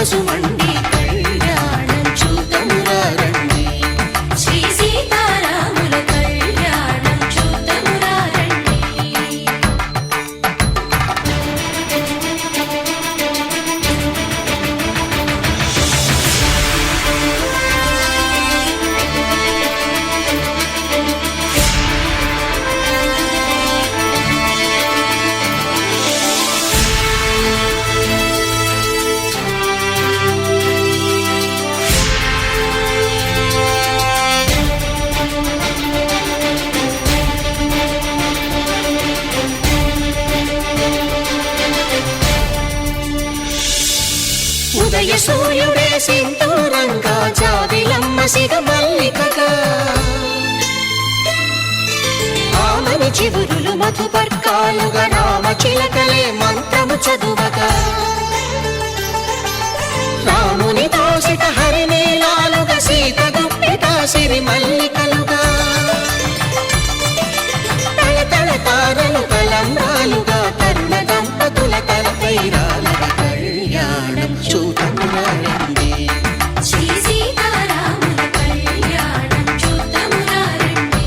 సుమండి కళ్యాణం చూతమురా రండి శ్రీ సీతారాముల కళ్యాణం చూతమురా రండి. ఉదయ సూర్యుడే సింధూరంగా జాబిలమ్మ సిగ మల్లికగా ఆమని చివురులు మధుపర్కాలుగా రామ చిలకలే మంత్రము చదువగా రాముని దోసిట హరినీలాలుగా సీత గుప్పిట సిరి మల్లికలుగా తల తల తారలు తలంబ్రాలుగా తరుణ దంపతుల తలపై రాలగా కళ్యాణం చూతమురా రండి శ్రీ సీతారాముల కళ్యాణం చూతమురా రండి.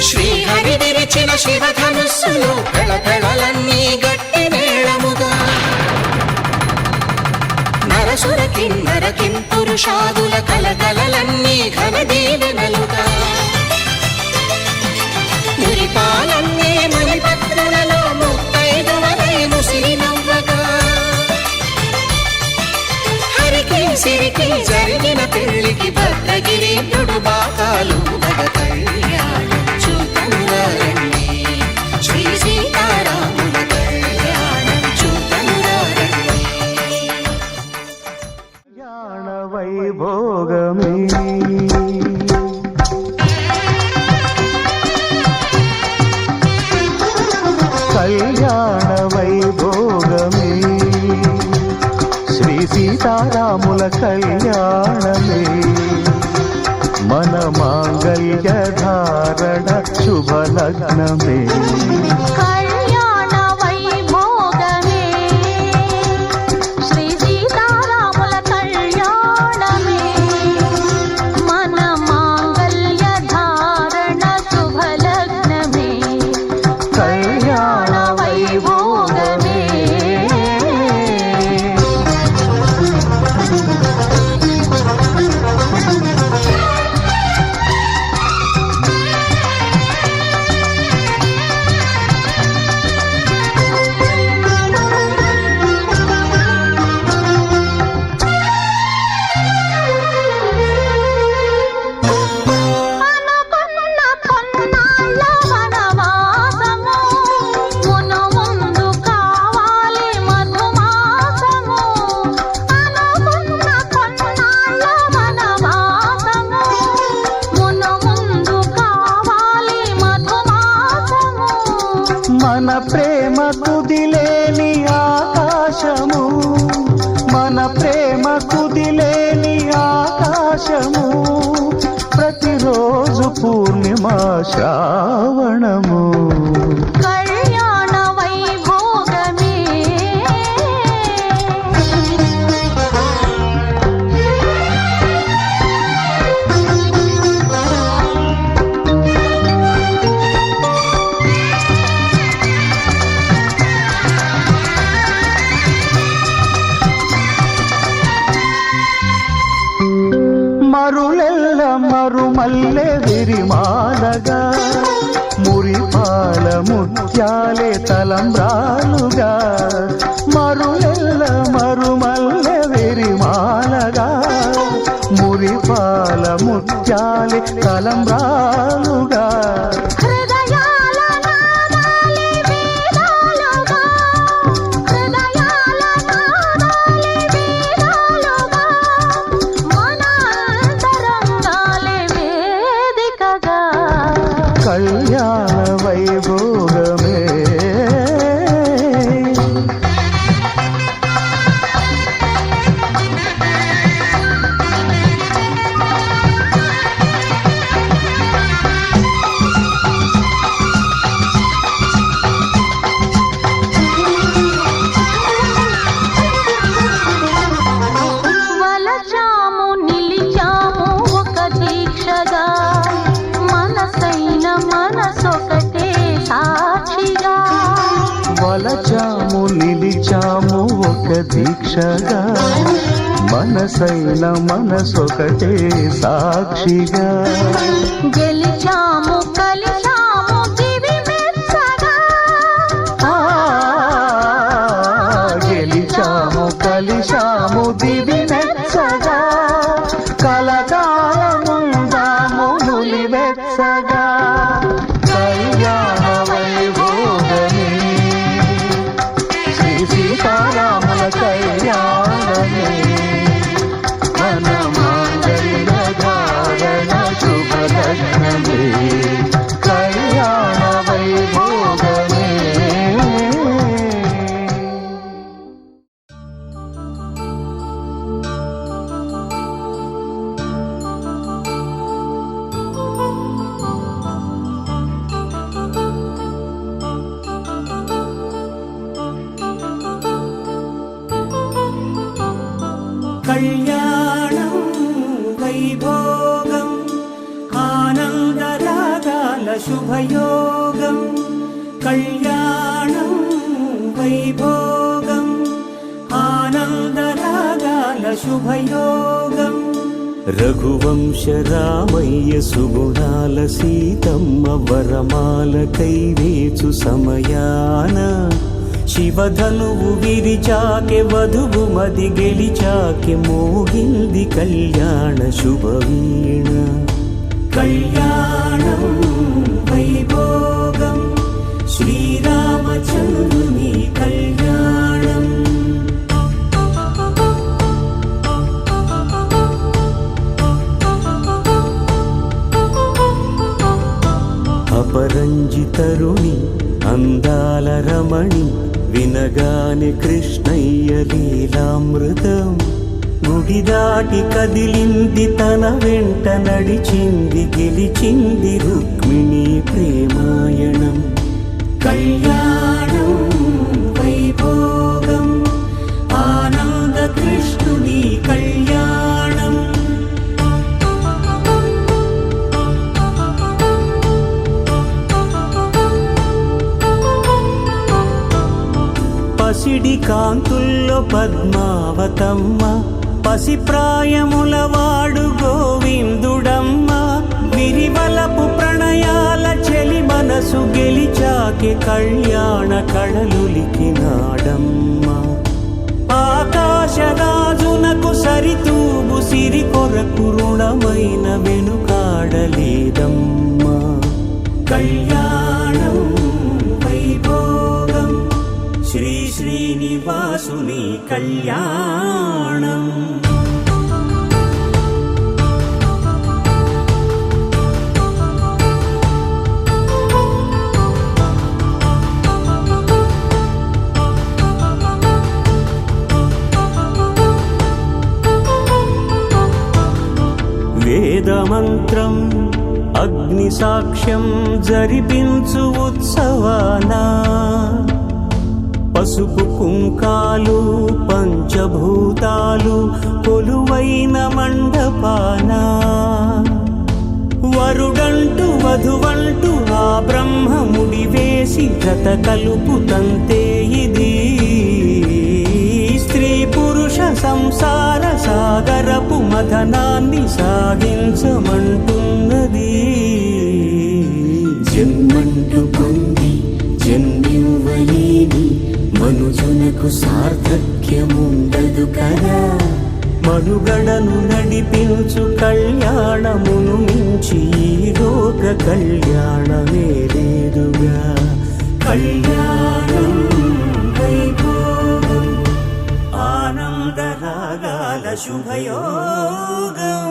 శ్రీహరి విరిచిన శివధనుస్సులు పెళపెళలన్నీ గట్టి మేళముగా నరసుర కిన్నర కింపురుషాదుల కలకలలన్నీ ఘన దీవెనలుగా మురిపాలన్నీ మణిపత్రులలో ముత్తైదువలై ముసిరి నవ్వగా హరికి సిరికి జరిగిన పెళ్లికి భద్రగిరి బాకాలు కళ్యాణం చూతమురా రండి శ్రీ సీతారాముల కళ్యాణం చూతమురా రండి. కళ్యాణ వైభోగమే కళ్యాణ వైభోగమే శ్రీ సీతారాముల కళ్యాణమే మన మాంగళ్య ధారణ శుభలగ్నమే. కళ్యాణ వైభోగమే శ్రీ సీతారాముల కళ్యాణమే మన మాంగళ్య ధారణ శుభలగ్నమే. కళ్యాణ వైభోగమే మన ప్రేమ కుదిలేని ఆకాశము మన ప్రేమ కుదిలేని ఆకాశము ప్రతిరోజు పూర్ణిమ శ్రావణము. కళ్యాణ వైభోగమే మరులెల్ల మరుమల్లె విరిమాలగా మురిపాల ముత్యాలే తలంబ్రాలుగా మరులెల్ల మరుమల్లె విరిమాలగా మురిపాల ముత్యాలే తలంబ్రాలుగా కళ్యాణ వై ఒక దీక్షగా మనసైన మనసొకటే సాక్షిగా గెలిచాము కలిశాము దివి మెచ్చగా గెలిచాము కలిశాము దివి మెచ్చగా కలకాలముందాము నులివెచ్చగా కళ్యాణ వైభోగమే శ్రీ సీతారాముల కళ్యాణమే మన మాంగళ్య ధారణ శుభలగ్నమే కళ్యాణ వైభోగమే కళ్యాణం వైభోగం ఆనందరాగాల శుభయోగం కళ్యాణం వైభోగం ఆనందరాగాల శుభయోగం రఘువంశ రామయ్య సుగుణాల సీతమ్మ వరమాల కైవేచు సమయాన శివధనువు విరిచాకె వధువు మది గెలిచాకె మోగింది కళ్యాణ శుభవీణ కళ్యాణం వైభోగం శ్రీరామచంద్రుని కళ్యాణం అపరంజి తరుణి అందాల రమణి వినగానే కృష్ణయ్య లీలామృతం గుడి దాటి కదిలింది తన వెంట నడిచింది గెలిచింది రుక్మిణి ప్రేమాయణం కళ్యాణం వైభోగం ఆనంద కృష్ణుని కళ్యాణం పసిడి కాంతుల్లో పద్మావతమ్మ పసిప్రాయముల వాడు గోవిందుడమ్మ విరివలపు ప్రణయాల చెలి మనసు గెలిచాకే కళ్యాణ కళలులికినాడమ్మ ఆకాశరాజునకు సరితూగు సిరి కొరకు రుణమైన వెనుకాడలేదమ్మా కళ్యాణం వైభోగం శ్రీ శ్రీనివాసుని కళ్యాణం వేదమంత్రం అగ్ని సాక్ష్యం జరిపించు ఉత్సవానా పసుపు కుంకాలు పంచభూతాలు కొలువైన మండపాన వరుడంటూ వధువంటూ ఆ బ్రహ్మముడి వేసి జత కలుపుతంతే ఇది స్త్రీ పురుష సంసార సాగరపు మథనాన్ని సాగించమంటున్నది జన్మంటూ పొంది జన్మివ్వలేని మనుజునకు సార్థక్యముండదు కదా మనుగడను నడిపించు కళ్యాణమును మించి ఈ లోక కళ్యాణమే లేదుగా కళ్యాణం వైభోగం ఆనందరాగాల శుభయోగం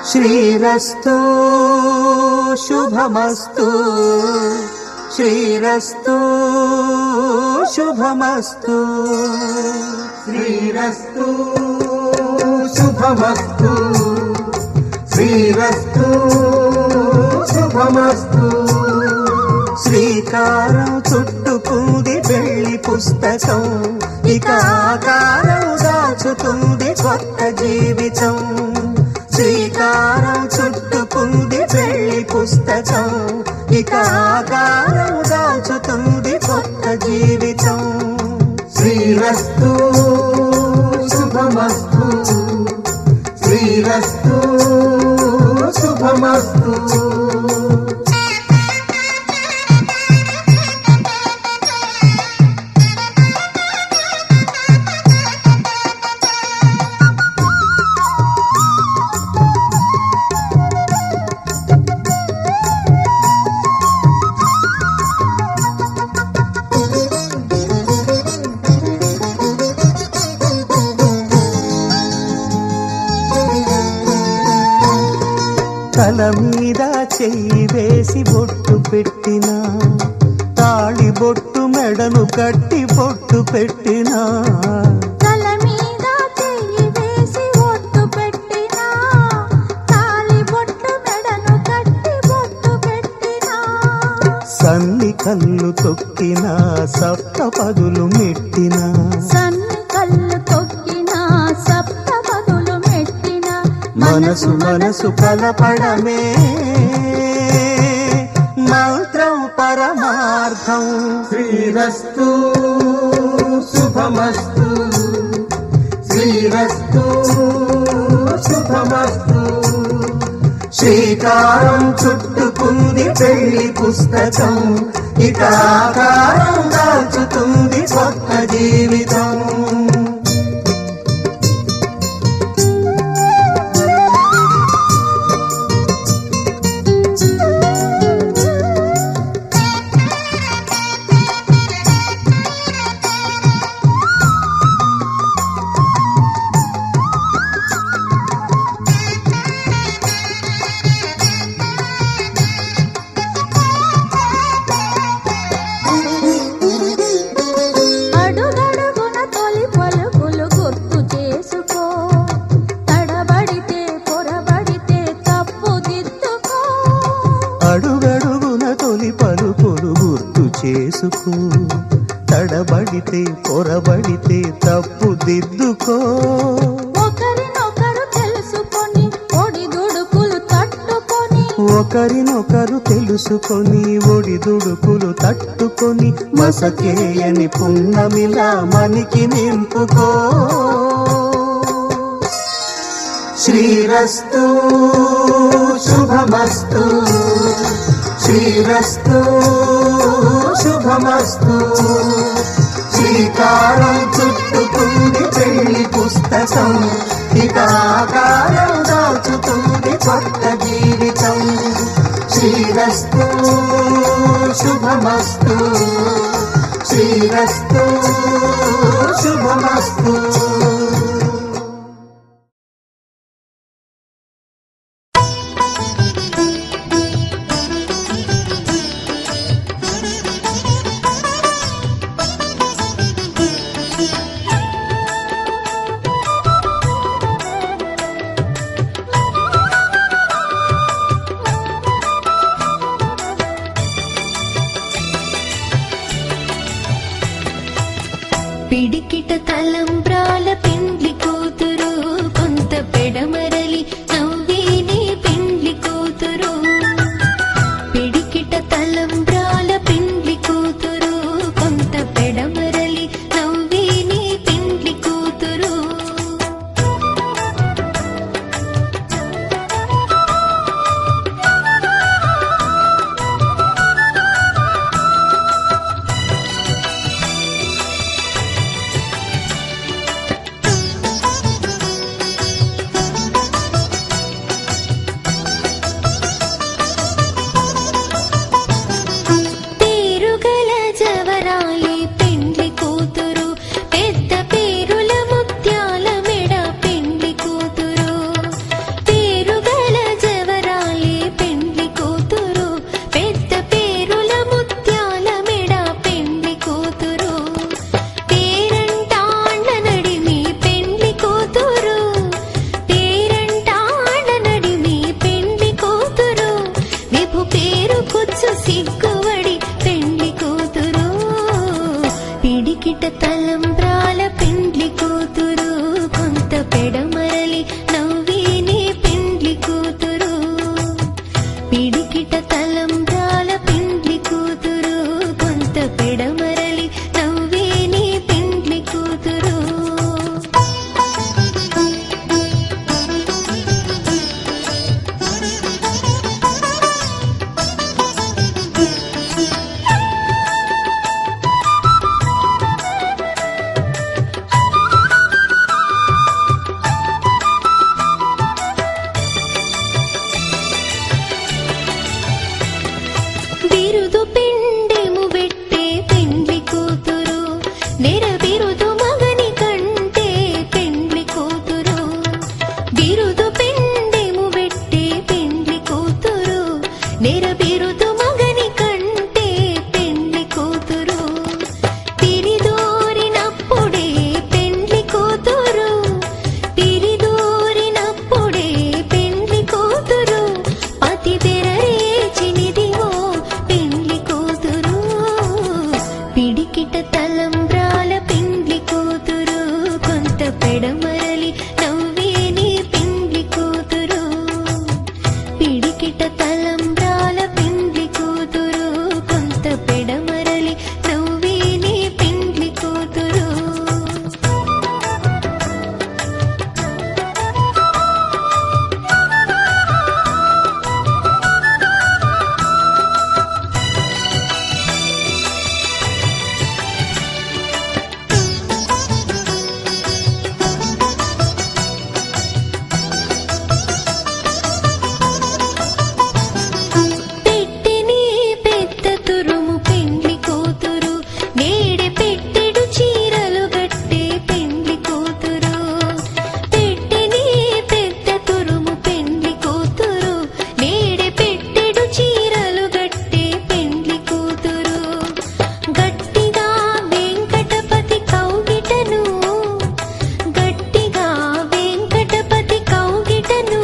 శ్రీరస్తు శుభమస్తు శ్రీరస్తు శుభమస్తు శ్రీరస్తు శుభమస్తు శ్రీరస్తు శుభమస్తు శ్రీకారం చుట్టుకుంది పెళ్లి పుస్తకం ఇక ఆకారం దాచుతుంది కొత్త జీవితం శ్రీకారం చుట్టుకుంది పెళ్లి పుస్తకం ఇక ఆకారం దాచుతుంది కొత్త జీవితం శ్రీరస్తు శుభమస్తు శ్రీరస్తు శుభమస్తు తల మీద చెయ్యి వేసి బొట్టు పెట్టినా తాళి బొట్టు మెడను కట్టి బొట్టు పెట్టినా తల మీద చెయ్యి వేసి బొట్టు పెట్టినా తాళి బొట్టు మెడను కట్టి బొట్టు పెట్టినా సన్ని కళ్ళు తొక్కినా సప్త పదులు మెట్టినా సన్ని కళ్ళు తొక్కినా సప్త పదులు మెట్టినా మనసు మనసు కలపడమే మంత్రం పరమార్థం శ్రీరస్తు శుభమస్తు శ్రీరస్తు శుభమస్తు శ్రీకారం చుట్టుకుంది పెళ్లి పుస్తకం ఇక ఆకారం దాచుతుంది కొత్త జీవితం అడుగడుగున తొలి పలుకులు గుర్తు చేసుకో తడబడితే పొరబడితే తప్పు దిద్దుకో అడుగడుగున తొలి పలుకులు గుర్తు చేసుకో తడబడితే పొరబడితే తప్పు దిద్దుకో ఒకరినొకరు తెలుసుకొని ఒడిదుడుకులు తట్టుకొని ఒకరినొకరు తెలుసుకొని ఒడిదుడుకులు తట్టుకొని మసకేయని పున్నమిలా మనికి నింపుకో శ్రీరస్తు శుభమస్తు శ్రీరస్తు శుభమస్తు శ్రీకారం చుట్టుకుంది పెళ్లి పుస్తకం ఇక ఆకారం దాచుతుంది కొత్త జీవితం శ్రీరస్తు శుభమస్తు శ్రీరస్తు శుభమస్తు పిడికిట తలంబ్రాల పెండ్లి కూతురు కొంత పెడమరలి నవ్వేనే పెండ్లి కూతురు పిడికిట తలంబ్రాల పెండ్లి కూతురు కొంత పెడమరలి నవ్వేనే పెండ్లి కూతురు తలంబ్రాల పెండ్లి కూతురు కొంత పెడమరలి నవ్వేనే పెండ్లి కూతురు పిడికిట తలంబ్రాల పెండ్లి కూతురు కొంత పెడమరలి నవ్వేనే పెండ్లి కూతురు బిరుదు పిండెము పెట్టే పెండ్లి కూతురు నెర బిరుదు మగని కంటే పెండ్లి కూతురు బిరుదు పిండెము పెట్టే పెండ్లి కూతురు నెర బిరుదు మగని కంటే పెండ్లి కూతురు తిరిదోరినప్పుడే పెండ్లి కూతురు తిరిదోరినప్పుడే పెండ్లి కూతురు పతి బెరరేచినిదివో పెండ్లి కూతురు పిడికిట తలంబ్రాల పెండ్లి కూతురు కొంత పెడమరలి నవ్వేనే పెండ్లి కూతురు పిడికిట తలంబ్రాల పెండ్లి కూతురు కొంత పెడమరలి నవ్వేనే పెండ్లి కూతురు పెట్టెనే పెద్ద తురుము పెండ్లి కూతురు నేడే పెట్టెడు చీరలు గట్టే పెండ్లి కూతురు పెట్టెనే పెద్ద తురుము పెండ్లి కూతురు నేడే పెట్టెడు చీరలు గట్టే పెండ్లి కూతురు గట్టిగా వెంకటపతి కౌగిటను గట్టిగా వెంకటపతి కౌగిటను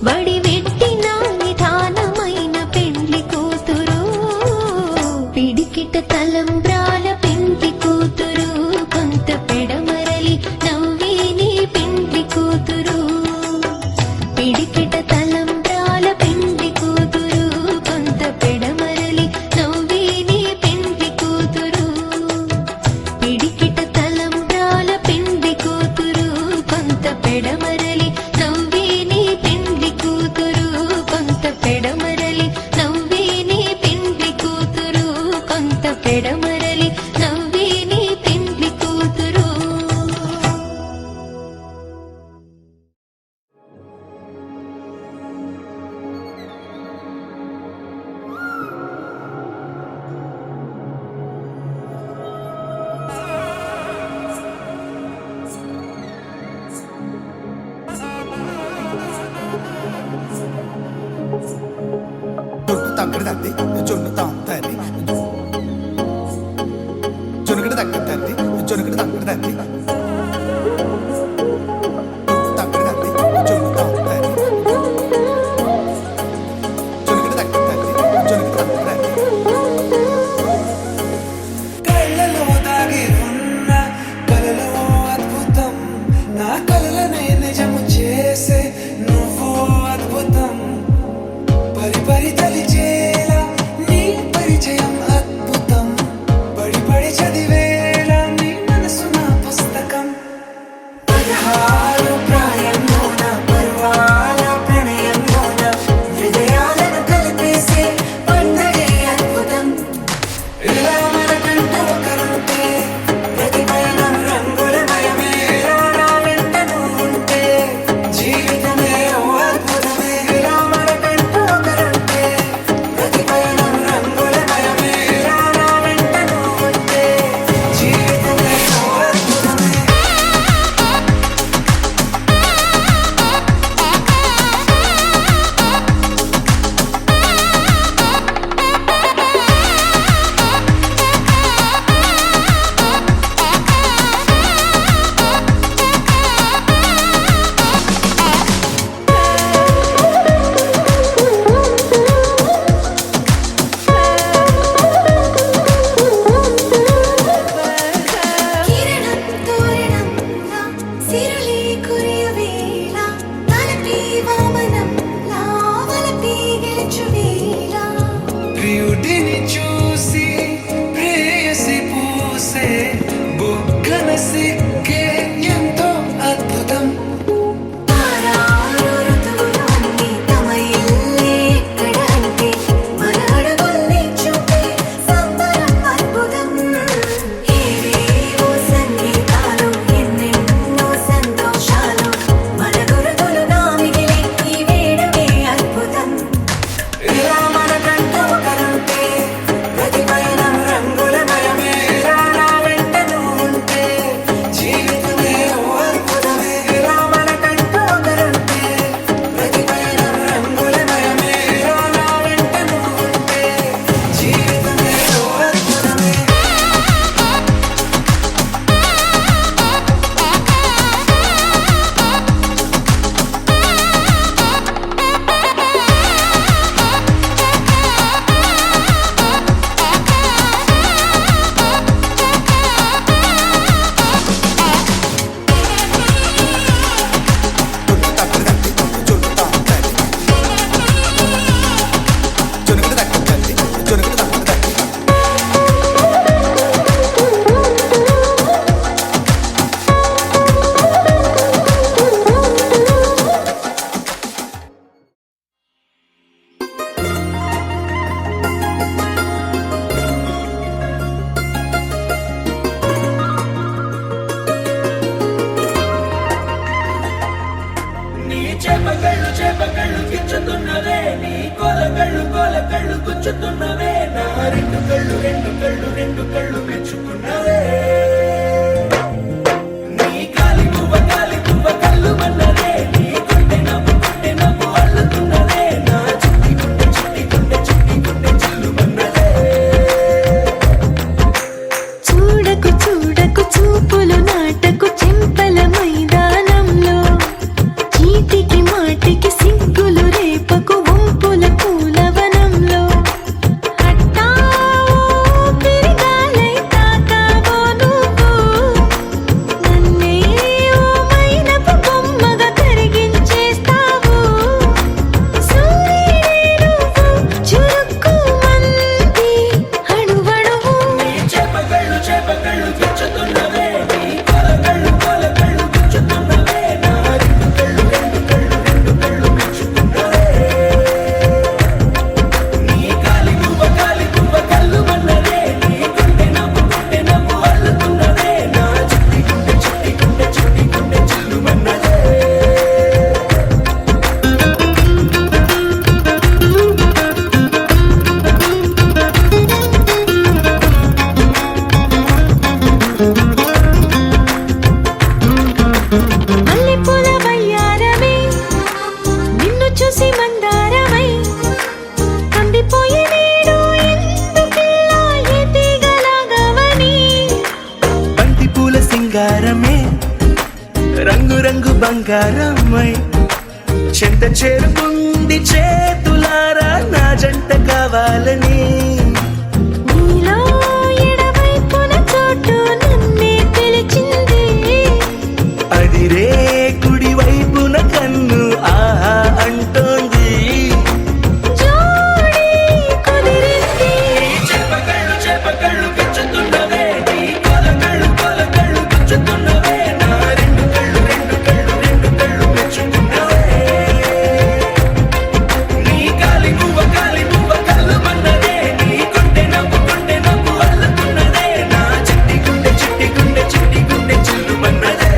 వడివెట్టిన నిధానమైన పెండ్లి కూతురు పిడికిట తలంబ్రాల పెండ్లి కూతురు కొంత పెడమరలి నవ్వేనే పెండ్లి కూతురు పిడికిట తలంబ్రాల పెండ్లి కూతురు కొంత పెడమరలి నవ్వేనే పెండ్లి కూతురు పిడికిట తలంబ్రాల పెండ్లి కూతురు కొంత పెడమరలి నవ్వేనే పెండ్లి కూతురు కొంత పెడమరలి నవ్వేనే పెండ్లి కూతురు కొంత పెడమరలి నవ్వేనే పెండ్లి కూతురు జొన్ను తగ్గడదండి జొన్ను తాగుతాది జొనుగడ తగ్గదండి జొనుగడ తగ్గడదండి తగ్గడదండి జొన్ను తాగుతాది జొనుగడ తగ్గదండి జొనుగడ తగ్గదండి కళ్ళలో దాగి ఉన్న కలలో అద్భుతం నా కలలనే నిజము చేసే నువ్వు అద్భుతం పరి పరి తలిచేలా నీ పరిచయం అద్భుతం పడి పడి చదివేలా నీ మనసు నా పుస్తకం సిగ్గే ఎంతో అద్భుతం. తారారు ఋతువులు అన్నీ తమ ఇల్లే ఎక్కడ అంటే మన అడుగుల్ని చూపే సంబరం అద్భుతం. ఏవేవో సంగీతాలు ఎన్నెన్నో సంతోషాలు మన గురుతులుగా మిగిలే ఈ వేడుకే అద్భుతం. ఇలా మనకంటూ ఒకరుంటే ప్రతి పయనం రంగులమయమే. ఇలా నా వెంట నువ్వు ఉంటే జీవితమే ఓ అద్భుతమే. ఇలా మనకంటూ ఒకరుంటే ప్రతి పయనం రంగులమయమే. ఇలా నా వెంట నువ్వు ఉంటే జీవితమే ఓ అద్భుతమే. నీ చేపకళ్ళు గిచ్చుతున్నవే. నీ కోలకళ్ళు గుచ్చుతున్నవే. నా రెండు కళ్ళు మెచ్చుకున్నవే. నీ కాలి పువ్వ కళ్ళు మన్నదే. నీ గుండె నవ్వు అల్లుతున్నదే. నా చిట్టి గుండె చిల్లు మన్నదే. చూడకు చూడకు చూపులు నాటకు చెంపల మైదానంలో చీటికి మాటికి సిగ్గులు రేపకు వంపుల పూలవనంలో అట్టావో పెరిగాలై తాకావో నువ్వు నన్నే ఓ మైనపు బొమ్మగా కరిగించేస్తావు. సూర్యుడే నువ్వు చురుక్కుమంది అణువణువు. నీ చేపకళ్ళు గిచ్చుతున్నవే. నీ కోలకళ్ళు గుచ్చుతున్నవే. నా రెండు కళ్ళు మెచ్చుకున్నవే. నీ కాలి పువ్వ కళ్ళు మన్నదే. నీ గుండె నవ్వు అల్లుతున్నదే. నా చిట్టి గుండె చిల్లు మన్నదే. మల్లెపూల వయ్యారమే నిన్ను చూసి మందారమై కందిపోయి నేడు ఎందుకిలా ఎదిగలాగవని. బంతి పూల సింగారమే రంగు బంగారమై చెంత చేరుకుంది చేతులారా నా జంట కావాలని. నీలో ఎడవైపున చోటు నన్నే పిలిచింది. అదిరే కుడి వైపున కన్ను ఆహా అంటోంది. జోడి కుదిరింది. చేపకళ్ళు గిచ్చుతున్నవే. నీ కోలకళ్ళు గుచ్చుతున్నవే. నా రెండు కళ్ళు మెచ్చుకున్నవే. నీ కాలి పువ్వ కళ్ళు మన్నదే. నీ గుండె నవ్వు అల్లుతున్నదే. నా చిట్టి గుండె చిల్లు మన్నదే.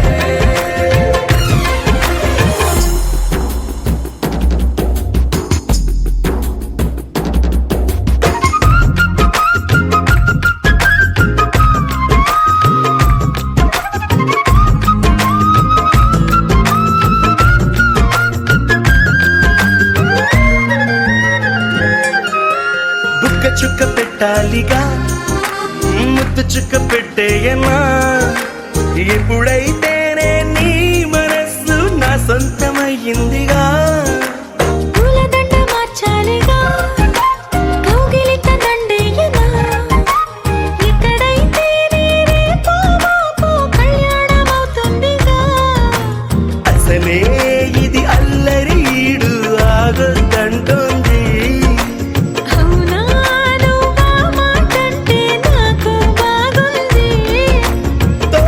బుక్క చుక్క పెట్టాలిగా ముద్దు చుక్క పెట్టేయనా. ఎప్పుడైతేనే నీ మనస్సు నా సొంతమయ్యిందిగా. పూలదండ మార్చాలిగా కౌగిలిక దండేయనా. ఎక్కడైతే రేపో మాపో కళ్యాణమవుతుందిగా. అసలే ఇది అల్లరి ఈడు ఆగొద్దంటోంది. అవునా నువ్వా మాటంటే నాకు బాగుంది. తో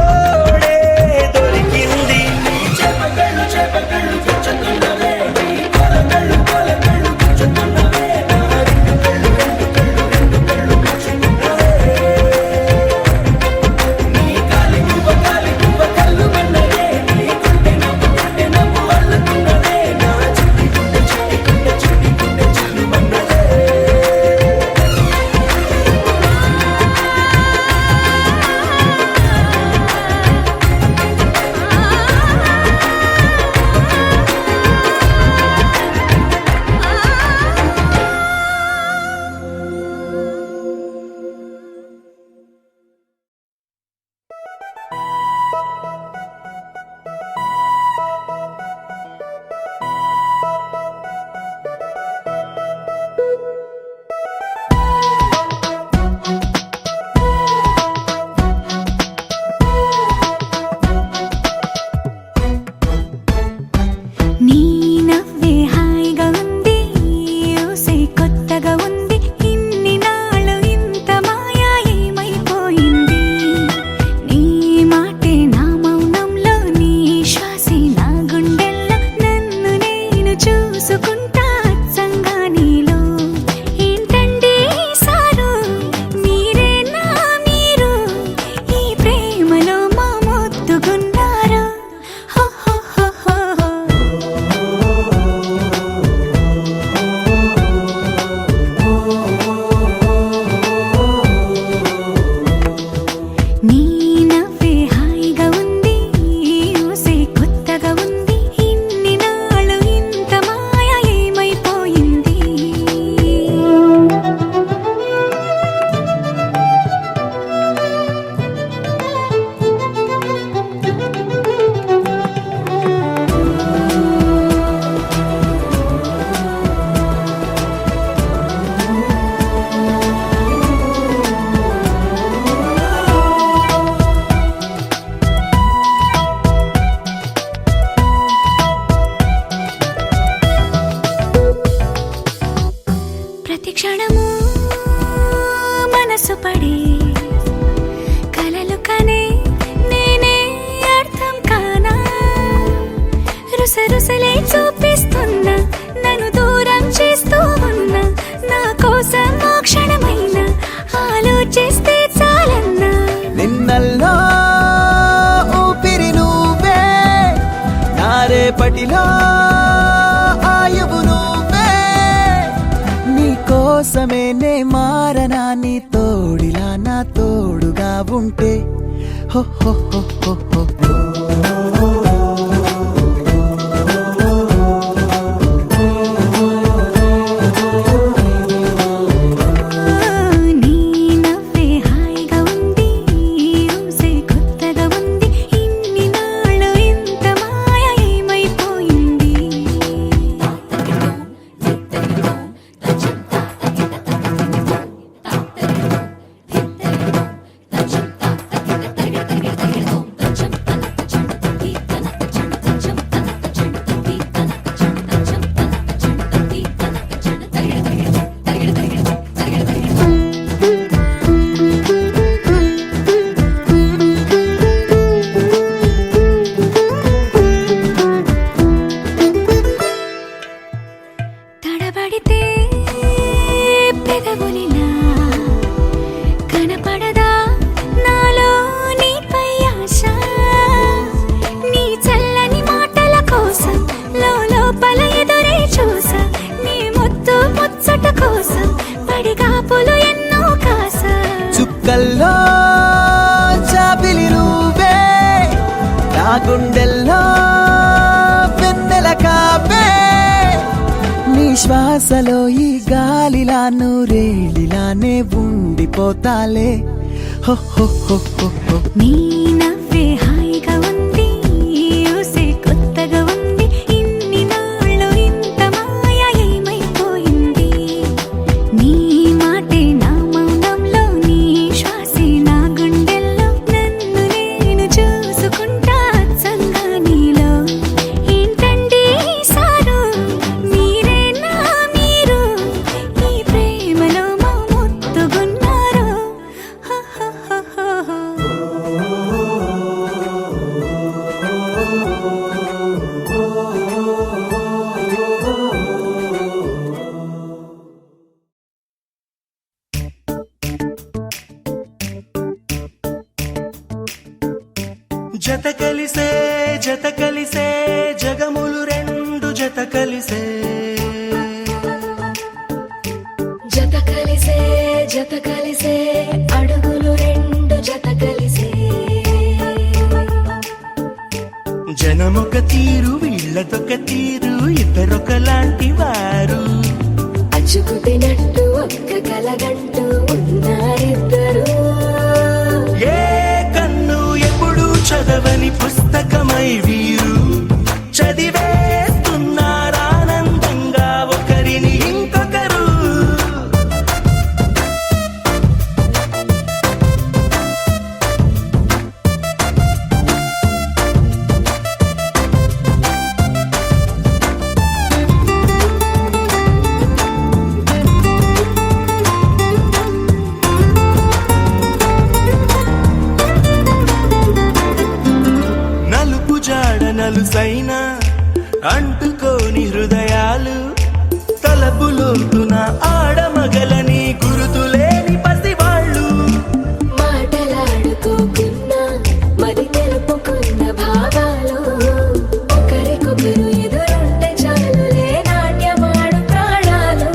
చూపిస్తున్నా నన్ను దూరం చేస్తూ ఉన్నా నా కోసం ఓ క్షణమైన ఆలోచిస్తే చాలన్నా నిన్నల్లో ఊపిరి నువ్వే నా రేపటిలో ఆయువు నువ్వే నీ కోసమే నే మారనా నీ తోడిలా నా తోడుగా ఉంటే హో హో హో హో హో నీ నవ్వే హాయిగా ఉంది ఊసే కొత్తగా ఉంది ఇన్ని నాళ్ళు ఇంత మాయ ఏమైపోయింది తడబడితే పెదవులిలా కనపడదా నాలో నీపై ఆశ నీ చల్లని మాటల కోసం లోపల ఎదురే చూసా నీ ముద్దు ముచ్చట కోసం పడిగాపులు ఎన్నో కాసా చుక్కల్లో చాపిలి నువ్వే నా గుండెల్లో వెన్నెల కాపే నీ శ్వాసలో ఈ గాలిలా నూరేళిలానే ఉండిపోతాలే హో హో హో హో హో నీ నవ్వే హాయిగా ఉంది ఊసే కొత్తగా ఉంది ఇన్ని నాళ్ళు ఇంత మాయ ఏమైపోయింది నీ మాటే నా మౌనంలో నీ శ్వాసే నా గుండెల్లో నన్ను నేను చూసుకుంటా అచ్చంగా నీలో ఏంటండి సారు మీరే నా మీరు ఈ ప్రేమలో మా ముత్తుగున్నారు హ హ హ హ హ. జత కలిసే జగములు రెండు జత కలిసే జత కలిసే అడుగులు రెండు జత కలిసే జనమొక తీరు వీళ్ళదొక తీరు ఇద్దరొకలాంటి వారు అచ్చుకు తినట్టు ఒక్క కలగంటూ ఉన్నారిద్దరు ఏ కన్ను ఎప్పుడు చదవని పుస్తకమై వీరు చదివేస్తున్నారానందంగా ఒకరిని ఇంకొకరు నలుపు జాడ నలుసైన అంటుకోని హృదయాలు తలపులోతున ఆడమగలని గురుతులేని పసివాళ్ళు మాటలాడుకోకున్నా మరి తెలుపుకున్న భావాలు ఒకరికొకరు ఎదురుంటే చాలులే నాట్యమాడు ప్రాణాలు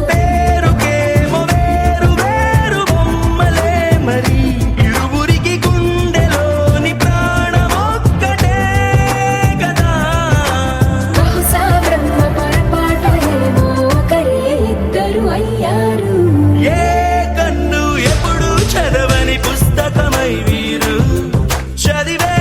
పేరుకేమో వేరు వేరు బొమ్మలే మరి ఇరువురికి గుండెలోని ప్రాణమొక్కటే కదా బహుశా బ్రహ్మ పొరపాటు ఏమో ఒకరే ఇద్దరు అయ్యారు ఏ కన్ను ఎప్పుడు చదవని పుస్తకమై వీరు చదివే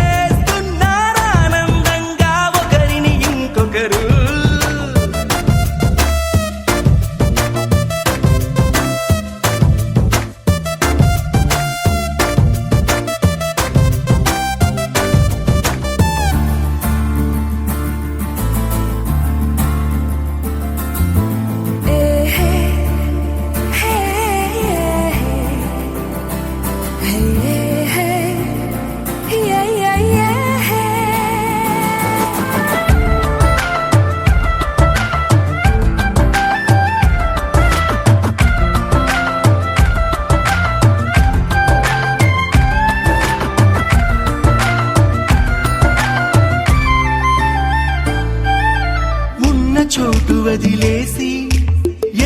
చోటు వదిలేసి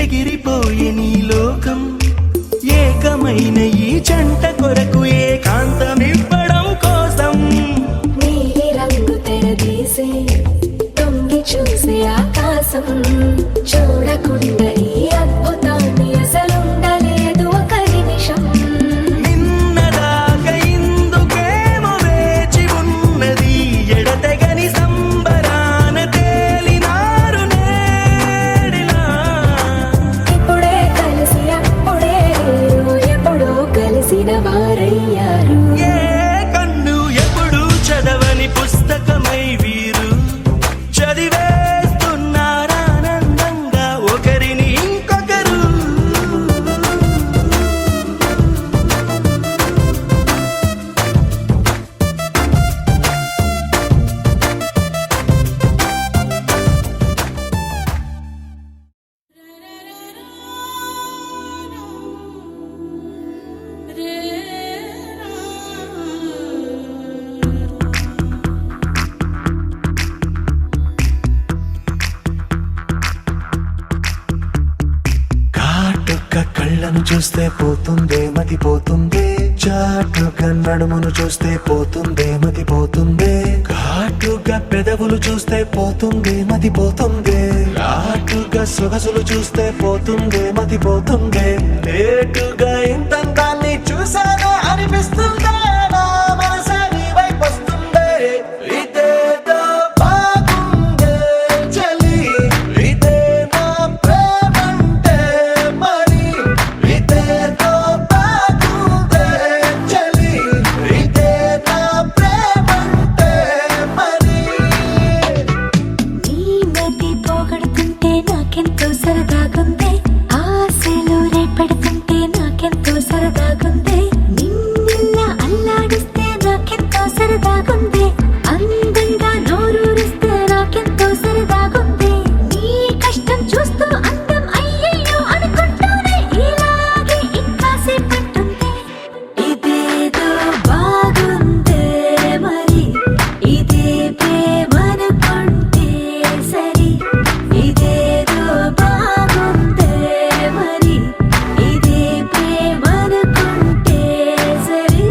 ఎగిరిపోయే నీ లోకం ఏకమైన ఈ జంట కొరకు ఏకాంతమివ్వడం కోసం నీలి రంగు తెరదీసే తొంగి చూసే ఆకాశం చూడకుండా ఈ అద్భుతాన్ని అసలుండలేదు ఒక నిమిషం నిన్నదాకా ఇందుకేమో వేచి ఉన్నది ఎడతెగని సంబరాన తేలినారు నేడిలా ఇప్పుడే కలిసి అప్పుడే లేరు ఎప్పుడో కలిసిన వారయ్యారు ఏ కన్ను ఎప్పుడు చదవని పుస్తకమై వీరు చదివేస్తున్నారానందంగా ఒకరిని ఇంకొకరు కాటుక కళ్ళను చూస్తే పోతుందే మతి పోతుందే చాటుగా నడుమును చూస్తే పోతుందే మతి పోతుందే ఘాటుగా పెదవులు చూస్తే పోతుందే మతి పోతుందే ఘాటుగా సొగసులు చూస్తే పోతుందే మతి పోతుందే లేటుగా ఇంతంతాన్ని చూసాగా అనిపిస్తుందే నా మనసే నీ వైపు వస్తుందే ఇదేదో బాగుందే చలి ఇదే నా ప్రేమంటే మరి ఇదేదో బాగుందే చలి ఇదే నా ప్రేమంటే మరి నీ మతి పోగొడుతుంటే నాకెంతో సరదాగుంది ఆశలు రేపెడుతుంటే నాకెంతో సరదాగుంది నిన్నెల్లా అల్లాడిస్తే నాకెంతో సరదాగుంది అందంగా నోరూరిస్తే నాకెంతో సరదాగుంది నీ కష్టం చూస్తూ అందం అయ్యయ్యో అనుకుంటూనే ఇలాగే ఇంకాసేపట్టుంది ఇదేదో బాగుందే మరి ఇదే ప్రేమనుకుంటే సరి ఇదేదో బాగుందే మరి ఇదే ప్రేమనుకుంటే సరి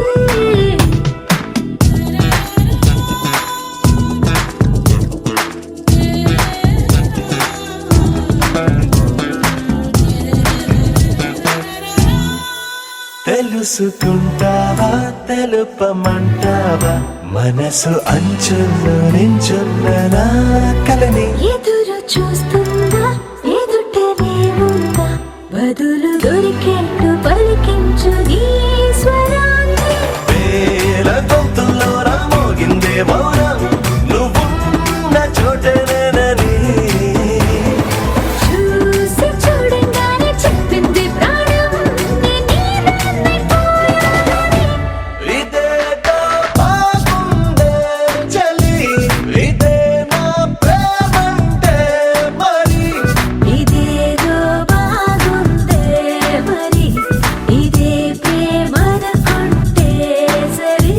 తెలుసుకుంటావా తెలుపమంటావా మనసు అంచుల్లో నించున్న నా కలని ఎదురు చూస్తుందా ఎదుటనే ఉందా బదులు దొరికేట్టు పలికించు నీ స్వరాన్ని వేల గొంతుల్లో మోగిందే మౌనం నువ్వున్న చోటనేనని చూసి చూడంగానే చెప్పింది ప్రాణం నీదాన్నైపోయానని ఇదేదో బాగుందే చలి ఇదే నా ప్రేమంటే మరి ఇదేదో బాగుందే మరి ఇదే ప్రేమనుకుంటే సరి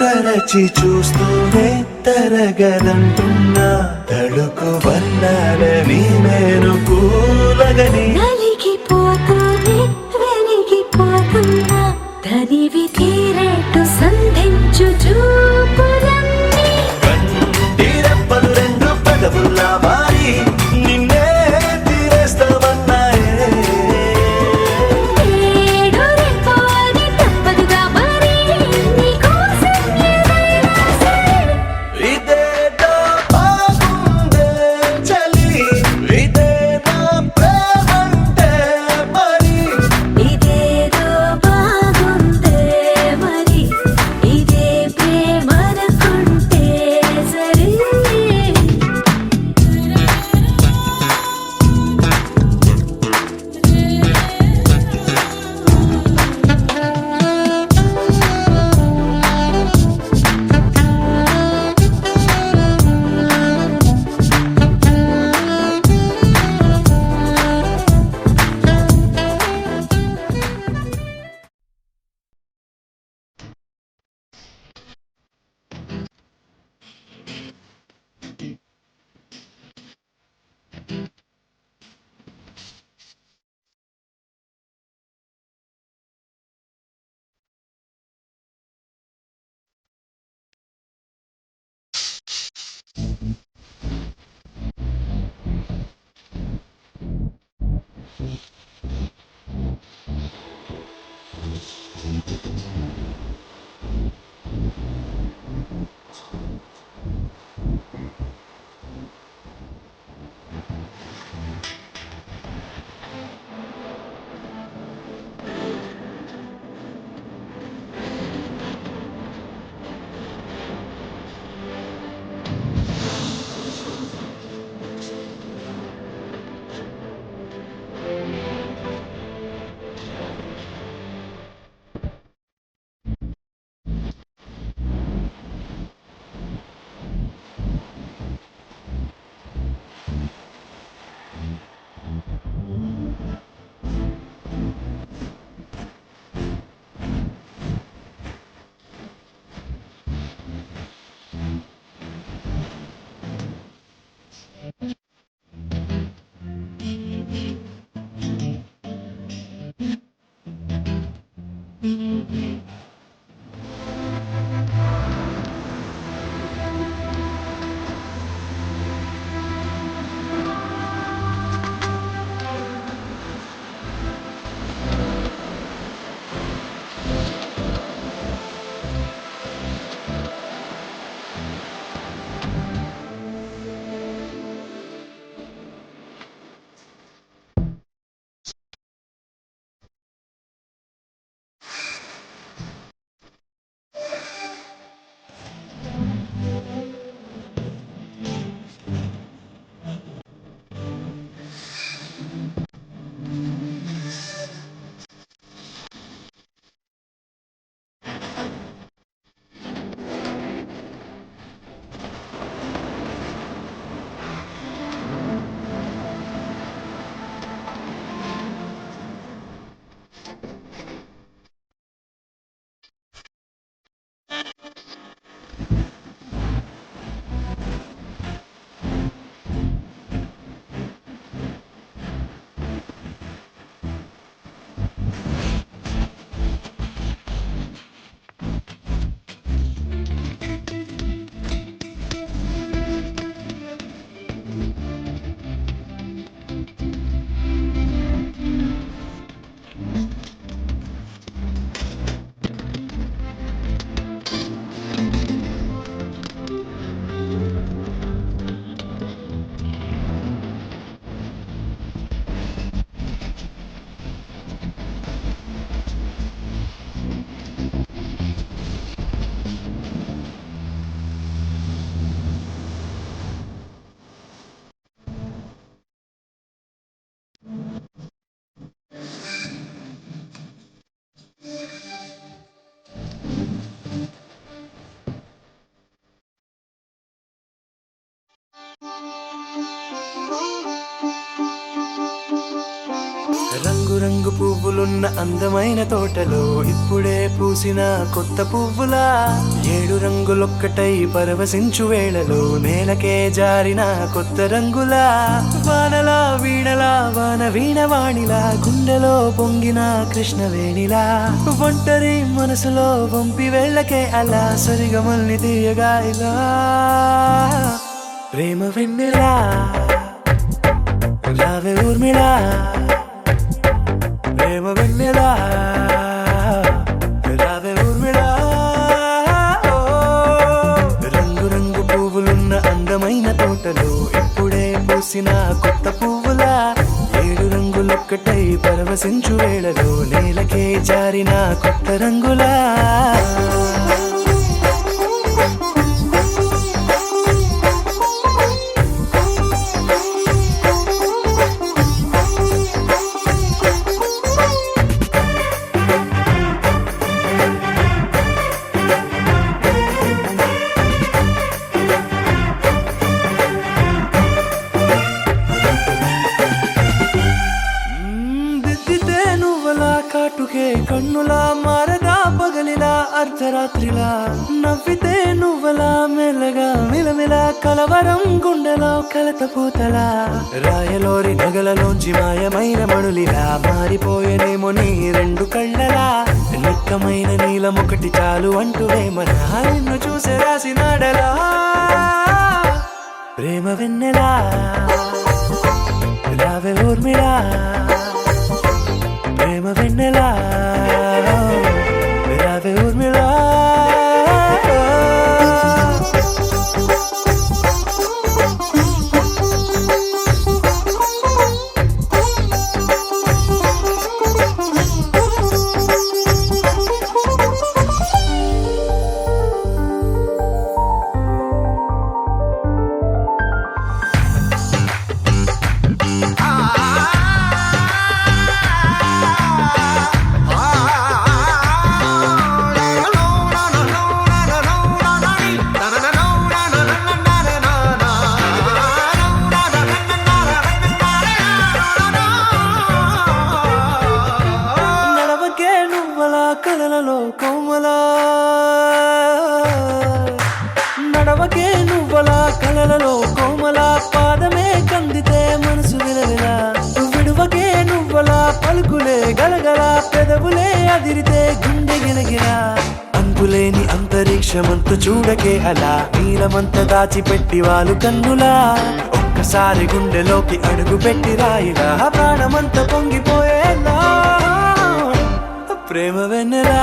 తరచి చూస్తూనే తరగదంటున్నా తడుకు వర్ణాలని నేను కూలగని నలిగిపోతూనే వెలిగిపోతున్నా తనివి తీరేట్టు సంధించు చూపులన్నీ కంటి రెప్పలు రెండు పెదవుల్లా మారి నిన్నే తీరేస్తామన్నాయే ఏడు రేపోని తప్పదుగా మరి నీకోసం ఏదైనా సరే ఇదేదో బాగుందే చలి ఇదే నా ప్రేమంటే మరి ఇదేదో బాగుందే మరి ఇదే ప్రేమ రంగు పువ్వులున్న అందమైన తోటలో ఇప్పుడే పూసిన కొత్త పువ్వులా 7 రంగులొక్కటై పరవశించు వేళలో నేలకే జారిన కొత్త రంగులా వానలా వీణలా వాన వీణవాణిలా గుండెలో పొంగిన కృష్ణవేణిలా ఒంటరి మనసులో వంపి వెళ్ళకే అలా సరిగమల్ని తీయగా ఇలా ప్రేమ వెన్నెలా రావే ఊర్మిళా ప్రేమ వెన్నెలా రావే ఊర్మిళా ఓ, రంగు రంగు పువ్వులున్న అందమైన తోటలో ఇప్పుడే పూసిన కొత్త పువ్వులా 7 రంగులొక్కటై పరవశించు వేళలో నేలకే జారిన కొత్త రంగులా దిద్దితే నువ్వలా కాటుకే కన్నులా మారదా పగలిలా అర్ధరాత్రిలా నవ్వితే నువ్వలా మెల్లగా మిలమిలా కలవరం గుండెలో కలత పూతలా రాయలోరి నగలలోంచి మాయమైన మణులిలా మారిపోయేనేమో నీ 2 కళ్ళలా నిక్కమైన నీలమొకటి చాలు అంటూ వేమనా నిన్ను చూసే రాసినాడలా ప్రేమ వెన్నెలా రావే ఊర్మిళా ప్రేమ వెన్నెలా రావే ఊర్మిళా నడవకే నువ్వలా కలలలో కోమలా నడవకే నువ్వలా కలలలో కోమలా పాదమే కందితే మనసు విలవిలా విడువకే నువ్వలా పలుకులే గలగల పెదవులే అదిరితే గుండె గిలగిలా అంతులేని అంతరిక్షమంతు చూడకే అలా నీలమంత దాచిపెట్టి వాళ్ళు కన్నులా ఒక్కసారి గుండెలోకి అడుగు పెట్టి రాయిలా ప్రాణమంత పొంగిపోయేలా ప్రేమ వెన్నెలా